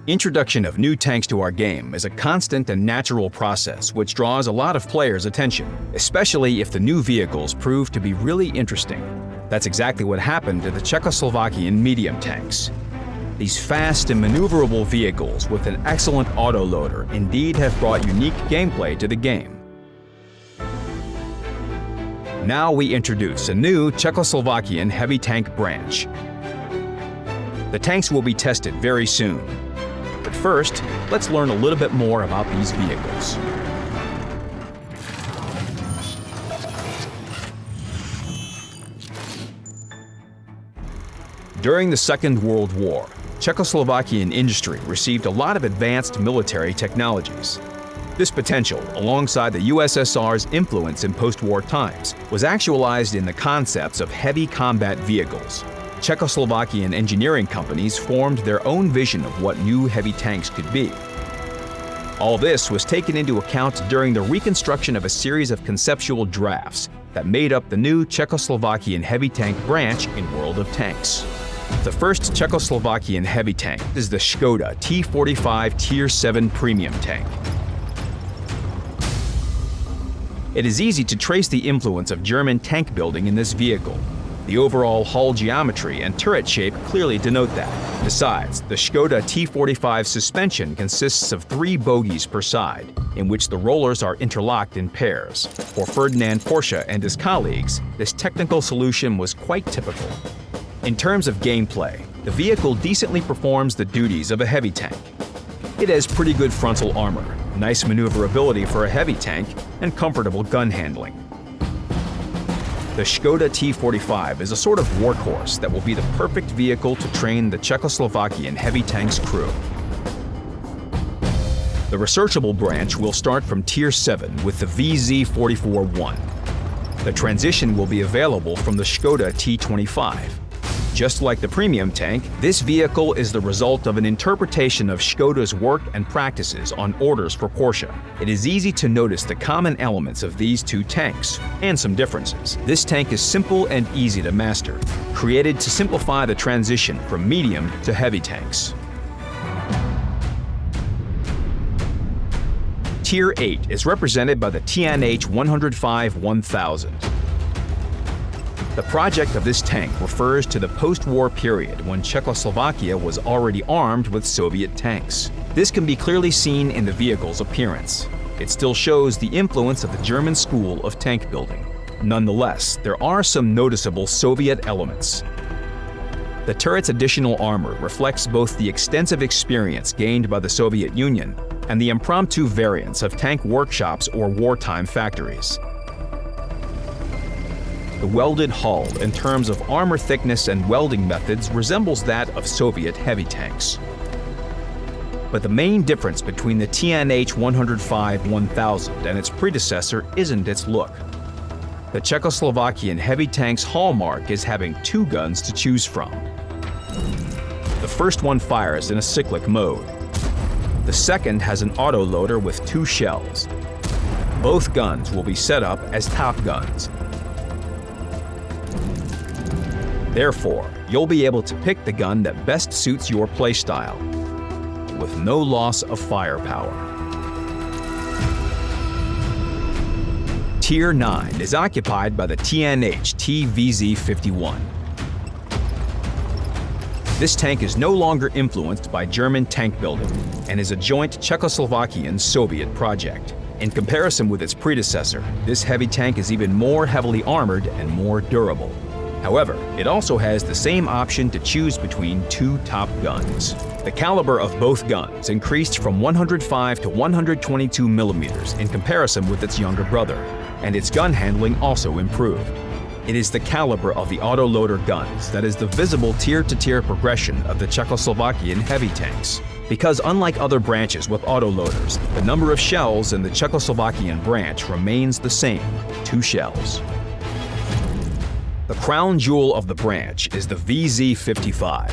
Introduction of new tanks to our game is a constant and natural process which draws a lot of players' attention, especially if the new vehicles prove to be really interesting. That's exactly what happened to the Czechoslovakian medium tanks. These fast and maneuverable vehicles with an excellent autoloader indeed have brought unique gameplay to the game. Now we introduce a new Czechoslovakian heavy tank branch. The tanks will be tested very soon. But first, let's learn a little bit more about these vehicles. During the Second World War, Czechoslovakian industry received a lot of advanced military technologies. This potential, alongside the USSR's influence in post-war times, was actualized in the concepts of heavy combat vehicles. Czechoslovakian engineering companies formed their own vision of what new heavy tanks could be. All this was taken into account during the reconstruction of a series of conceptual drafts that made up the new Czechoslovakian heavy tank branch in World of Tanks. The first Czechoslovakian heavy tank is the Skoda T-56 Tier 7 premium tank. It is easy to trace the influence of German tank building in this vehicle. The overall hull geometry and turret shape clearly denote that. Besides, the Skoda T-56 suspension consists of 3 bogies per side, in which the rollers are interlocked in pairs. For Ferdinand Porsche and his colleagues, this technical solution was quite typical. In terms of gameplay, the vehicle decently performs the duties of a heavy tank. It has pretty good frontal armor, nice maneuverability for a heavy tank, and comfortable gun handling. The Skoda T-56 is a sort of workhorse that will be the perfect vehicle to train the Czechoslovakian heavy tanks crew. The researchable branch will start from Tier 7 with the VZ44-1. The transition will be available from the Skoda T-25. Just like the premium tank, this vehicle is the result of an interpretation of Skoda's work and practices on orders for Porsche. It is easy to notice the common elements of these two tanks, and some differences. This tank is simple and easy to master, created to simplify the transition from medium to heavy tanks. Tier 8 is represented by the TNH 105-1000. The project of this tank refers to the post-war period when Czechoslovakia was already armed with Soviet tanks. This can be clearly seen in the vehicle's appearance. It still shows the influence of the German school of tank building. Nonetheless, there are some noticeable Soviet elements. The turret's additional armor reflects both the extensive experience gained by the Soviet Union and the impromptu variants of tank workshops or wartime factories. The welded hull, in terms of armor thickness and welding methods, resembles that of Soviet heavy tanks. But the main difference between the TNH 105-1000 and its predecessor isn't its look. The Czechoslovakian heavy tank's hallmark is having 2 guns to choose from. The first one fires in a cyclic mode. The second has an autoloader with 2 shells. Both guns will be set up as top guns. Therefore, you'll be able to pick the gun that best suits your playstyle, with no loss of firepower. Tier 9 is occupied by the TNH TVZ51. This tank is no longer influenced by German tank building and is a joint Czechoslovakian-Soviet project. In comparison with its predecessor, this heavy tank is even more heavily armored and more durable. However, it also has the same option to choose between 2 top guns. The caliber of both guns increased from 105 to 122 millimeters in comparison with its younger brother, and its gun handling also improved. It is the caliber of the autoloader guns that is the visible tier-to-tier progression of the Czechoslovakian heavy tanks. Because unlike other branches with autoloaders, the number of shells in the Czechoslovakian branch remains the same, 2 shells. The crown jewel of the branch is the VZ55.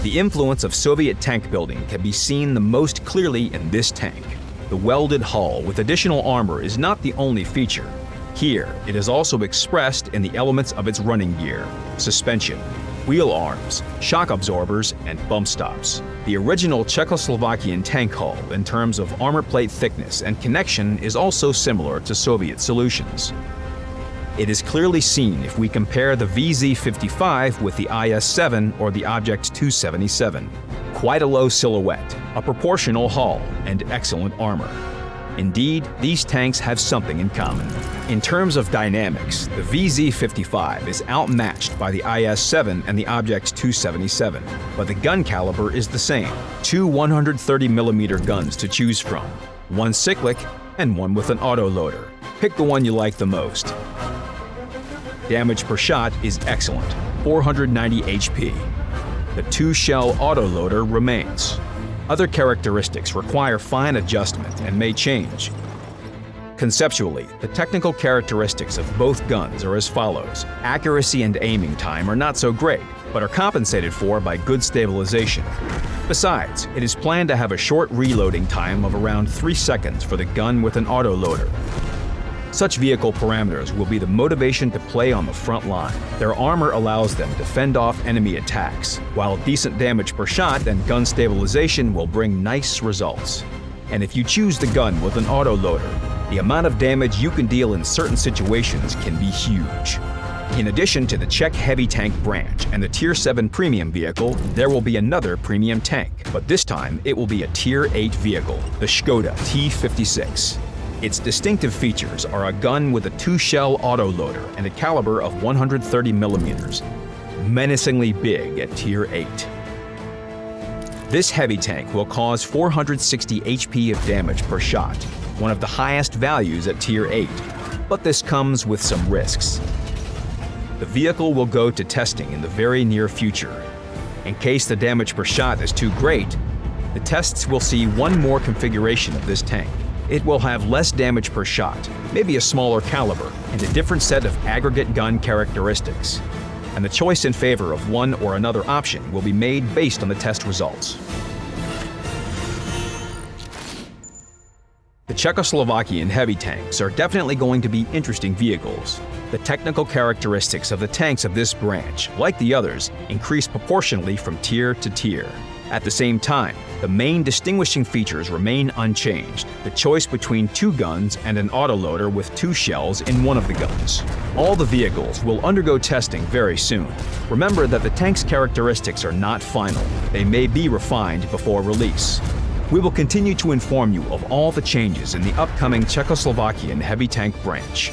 The influence of Soviet tank building can be seen the most clearly in this tank. The welded hull with additional armor is not the only feature. Here, it is also expressed in the elements of its running gear, suspension, wheel arms, shock absorbers, and bump stops. The original Czechoslovakian tank hull in terms of armor plate thickness and connection is also similar to Soviet solutions. It is clearly seen if we compare the VZ-55 with the IS-7 or the Object 277. Quite a low silhouette, a proportional hull, and excellent armor. Indeed, these tanks have something in common. In terms of dynamics, the VZ-55 is outmatched by the IS-7 and the Object 277, but the gun caliber is the same. Two 130mm guns to choose from, one cyclic and one with an autoloader. Pick the one you like the most. Damage per shot is excellent, 490 HP. The two-shell autoloader remains. Other characteristics require fine adjustment and may change. Conceptually, the technical characteristics of both guns are as follows. Accuracy and aiming time are not so great, but are compensated for by good stabilization. Besides, it is planned to have a short reloading time of around 3 seconds for the gun with an autoloader. Such vehicle parameters will be the motivation to play on the front line. Their armor allows them to fend off enemy attacks, while decent damage per shot and gun stabilization will bring nice results. And if you choose the gun with an autoloader, the amount of damage you can deal in certain situations can be huge. In addition to the Czech heavy tank branch and the Tier 7 premium vehicle, there will be another premium tank, but this time it will be a Tier 8 vehicle, the Skoda T-56. Its distinctive features are a gun with a two-shell autoloader and a caliber of 130mm, menacingly big at Tier 8. This heavy tank will cause 460 HP of damage per shot, one of the highest values at Tier 8, but this comes with some risks. The vehicle will go to testing in the very near future. In case the damage per shot is too great, the tests will see one more configuration of this tank. It will have less damage per shot, maybe a smaller caliber, and a different set of aggregate gun characteristics. And the choice in favor of one or another option will be made based on the test results. The Czechoslovakian heavy tanks are definitely going to be interesting vehicles. The technical characteristics of the tanks of this branch, like the others, increase proportionally from tier to tier. At the same time, the main distinguishing features remain unchanged, the choice between two guns and an autoloader with two shells in one of the guns. All the vehicles will undergo testing very soon. Remember that the tank's characteristics are not final. They may be refined before release. We will continue to inform you of all the changes in the upcoming Czechoslovakian heavy tank branch.